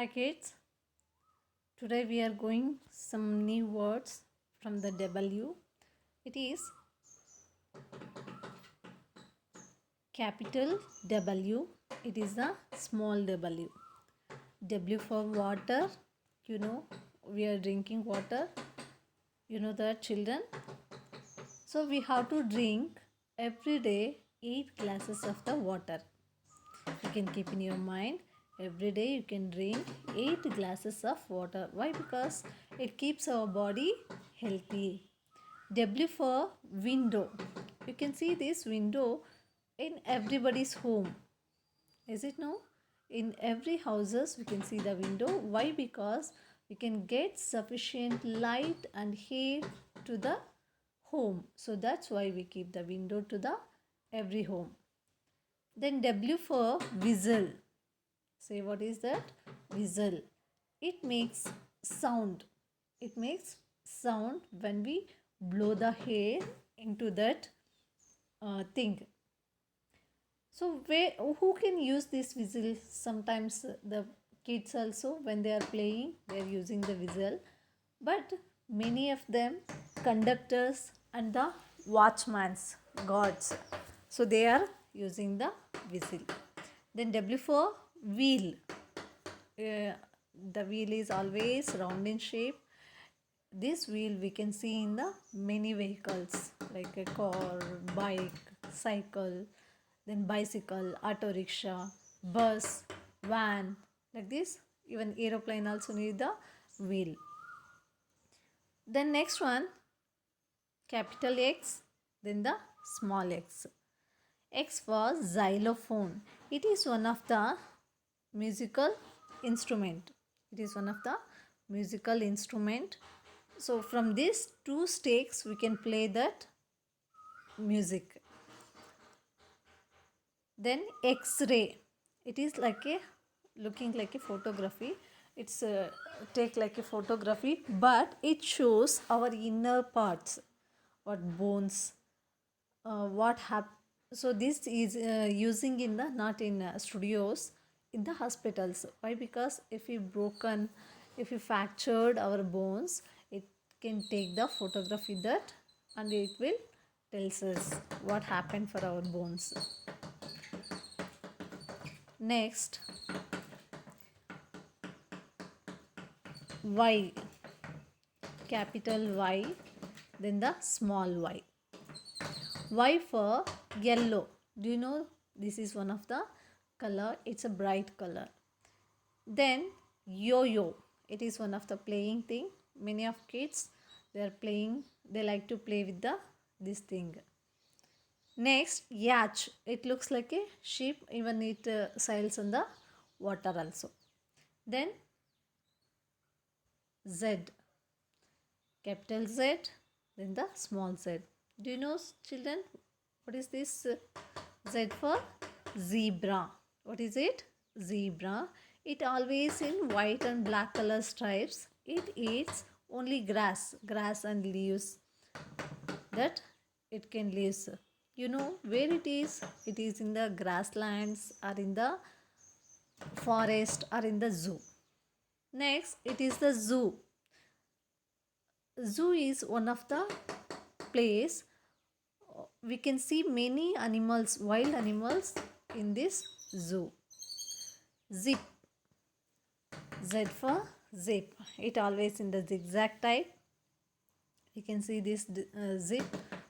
Hi kids, today we are going some new words from the W. It is capital W, it is the small w. W for water, we are drinking water, that children. So we have to drink every day 8 glasses of the water. You can keep in your mind every day you can drink 8 glasses of water. Why? Because it keeps our body healthy. W for window. You can see this window in everybody's home. Is it no? In every houses we can see the window. Why? Because we can get sufficient light and air to the home. So that's why we keep the window to the every home. Then W for whistle. Say what is that? Whistle. It makes sound. It makes sound when we blow the air into that thing. So who can use this whistle? Sometimes the kids also, when they are playing, they are using the whistle. But many of them, conductors and the watchmans, guards, so they are using the whistle. Then W for wheel. The wheel is always round in shape. This wheel we can see in the many vehicles like a car, bike, cycle, then bicycle, auto rickshaw, bus, van, like this. Even aeroplane also need the wheel. Then next one, capital X, then the small x. X for xylophone. It is one of the musical instrument. It is one of the musical instrument. So from these two sticks we can play that music. Then X-ray. It is like a looking like a photography. It's take like a photography, but it shows our inner parts, what bones, what happened. So this is using in the not in studios, in the hospitals. Why? Because if we fractured our bones, it can take the photography that, and it will tells us what happened for our bones. Next, Y, capital Y, then the small y. Y for yellow. Do you know this is one of the color? It's a bright color. Then yo-yo. It is one of the playing thing. Many of kids, they are playing. They like to play with this thing. Next, yacht. It looks like a ship. Even it sails on the water also. Then Z, capital Z, then the small z. Do you know, children, what is this Z for? Zebra. What is it? Zebra. It always in white and black color stripes. It eats only grass and leaves that it can live. You know where it is? It is in the grasslands or in the forest or in the zoo. Next, it is the zoo. Zoo is one of the place we can see many animals, wild animals in this zoo. Zip. Z for zip. It always in the zigzag type. You can see this zip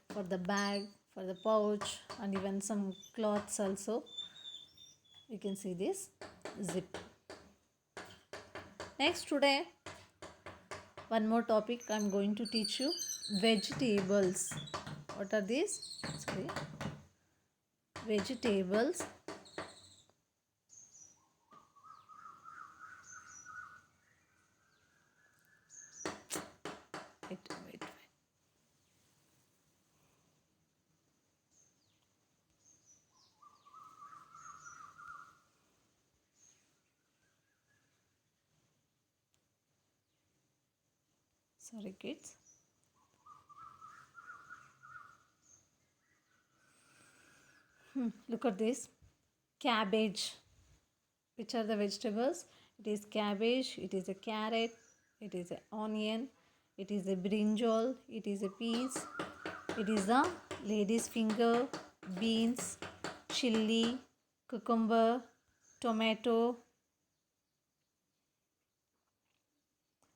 for the bag, for the pouch, and even some cloths also. You can see this zip. Next, today one more topic I am going to teach you. Vegetables. What are these? Sorry. Vegetables. Wait. Sorry, kids. Look at this. Cabbage. Which are the vegetables? It is cabbage, it is a carrot, it is an onion, it is a brinjal, it is a peas, it is a lady's finger, beans, chili, cucumber, tomato.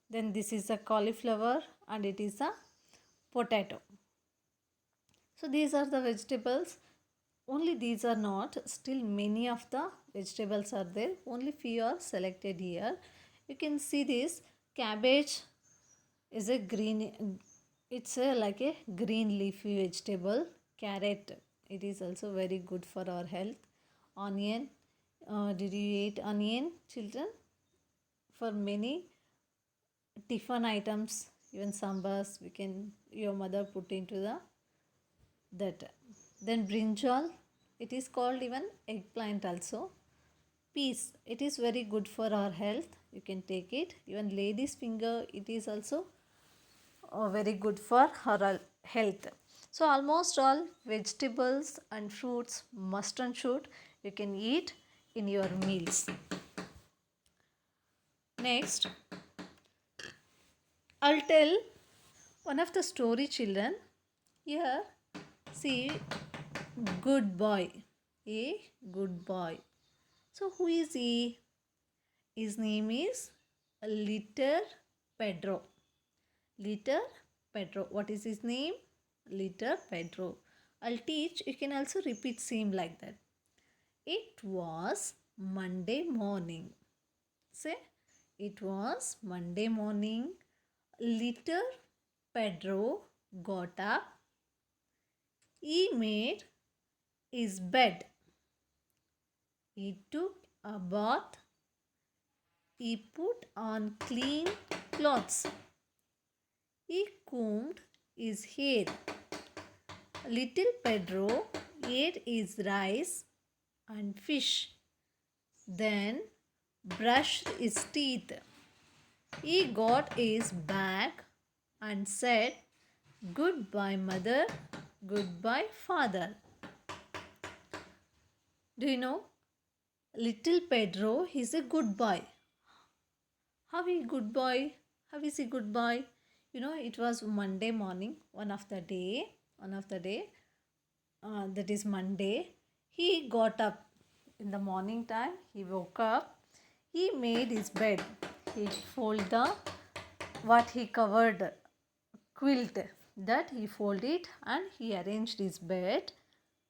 Then this is a cauliflower and it is a potato. So these are the vegetables. Only these are not, still many of the vegetables are there. Only few are selected here. You can see this cabbage is a green, it's a like a green leafy vegetable. Carrot, it is also very good for our health. Onion, did you eat onion, children? For many tiffin items, even sambars, we can, your mother put into that. Then brinjal, it is called even eggplant also. Peas, it is very good for our health, you can take it. Even lady's finger, it is also very good for our health. So almost all vegetables and fruits must and should you can eat in your meals. Next, I'll tell one of the story, children. Here, see, good boy, a good boy. So who is he? His name is Little Pedro. Little Pedro. What is his name? Little Pedro. I'll teach. You can also repeat same like that. It was Monday morning. Say, it was Monday morning. Little Pedro got up. He made his bed. He took a bath. He put on clean clothes. He combed his hair. Little Pedro ate his rice and fish. Then brushed his teeth. He got his bag and said, "Goodbye, mother. Goodbye, father." Do you know? Little Pedro is a good boy. How is good boy? How is he good boy? You know, it was Monday morning, one of the day, that is Monday. He got up in the morning time. He woke up. He made his bed. He folded the what he covered quilt that he folded and he arranged his bed.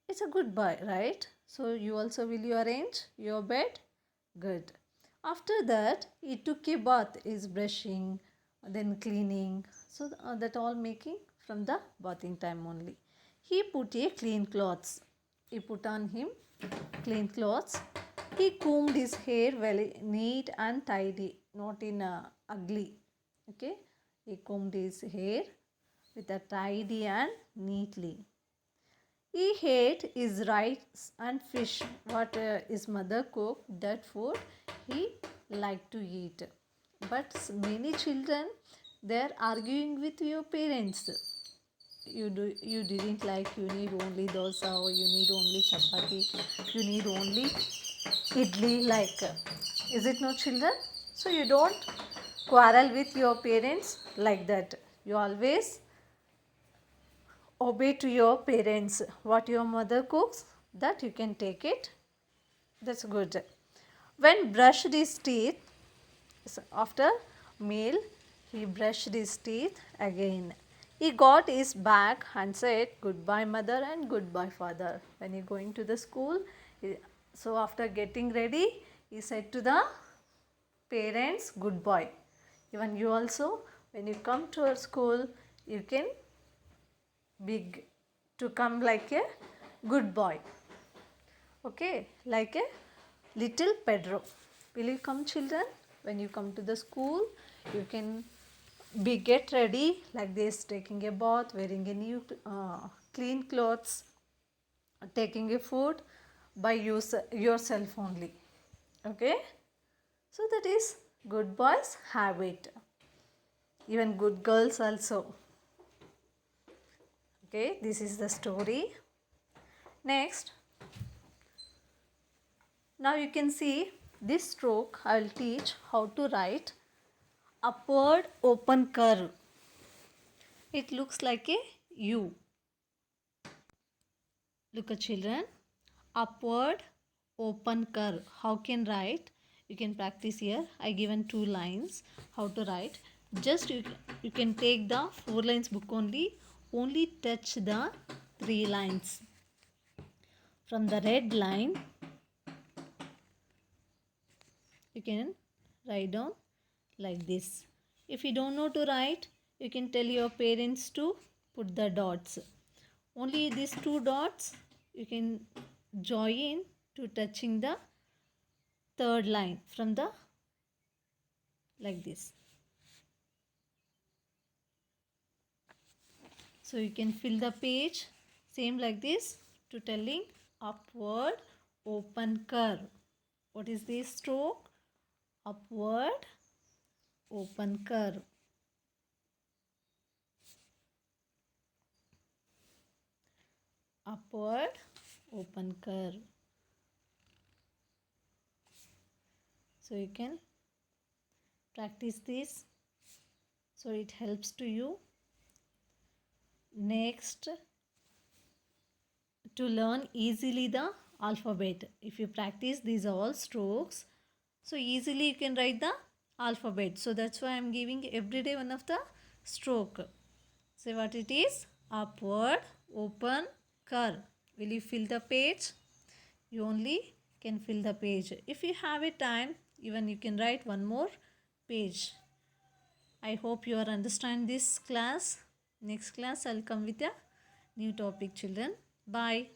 It's a good boy, right? So you also will you arrange your bed? Good. After that, he took a bath, is brushing, then cleaning. So that all making from the bathing time only. He put a clean clothes. He put on him clean clothes. He combed his hair very neat and tidy, not in ugly. Okay. He combed his hair with a tidy and neatly. He ate his rice and fish, what his mother cooked, that food he liked to eat. But many children, they are arguing with your parents. You didn't like, you need only dosa, or you need only chapati, you need only idli, like. Is it no, children? So you don't quarrel with your parents like that. You always obey to your parents. What your mother cooks, that you can take it. That's good. When brushed his teeth, after meal, he brushed his teeth again. He got his bag and said, "Goodbye, mother, and goodbye, father." When he going to the school, so after getting ready, he said to the parents, "Goodbye." Even you also, when you come to our school, you can big to come like a good boy. Okay, like a little Pedro. Will you come, children? When you come to the school, you can be get ready like this, taking a bath, wearing a new clean clothes, taking a food by yourself only. Okay, so that is good boys habit. Even good girls also. Okay, this is the story. Next, now you can see this stroke I will teach how to write upward open curve. It looks like a U. Look at children, upward open curve. How can write? You can practice here. I given 2 lines how to write. Just you can take the 4 lines book only touch the 3 lines. From the red line you can write down like this. If you don't know to write, you can tell your parents to put the dots. Only these 2 dots you can join to touching the 3rd line from the like this. So you can fill the page same like this to telling upward open curve. What is this stroke? Upward open curve. Upward open curve. So you can practice this so it helps to you. Next, to learn easily the alphabet. If you practice these all strokes, so easily you can write the alphabet. So that's why I am giving every day one of the stroke. Say what it is? Upward open curve. Will you fill the page? You only can fill the page. If you have a time, even you can write one more page. I hope you are understand this class. Next class I'll come with a new topic, children. Bye.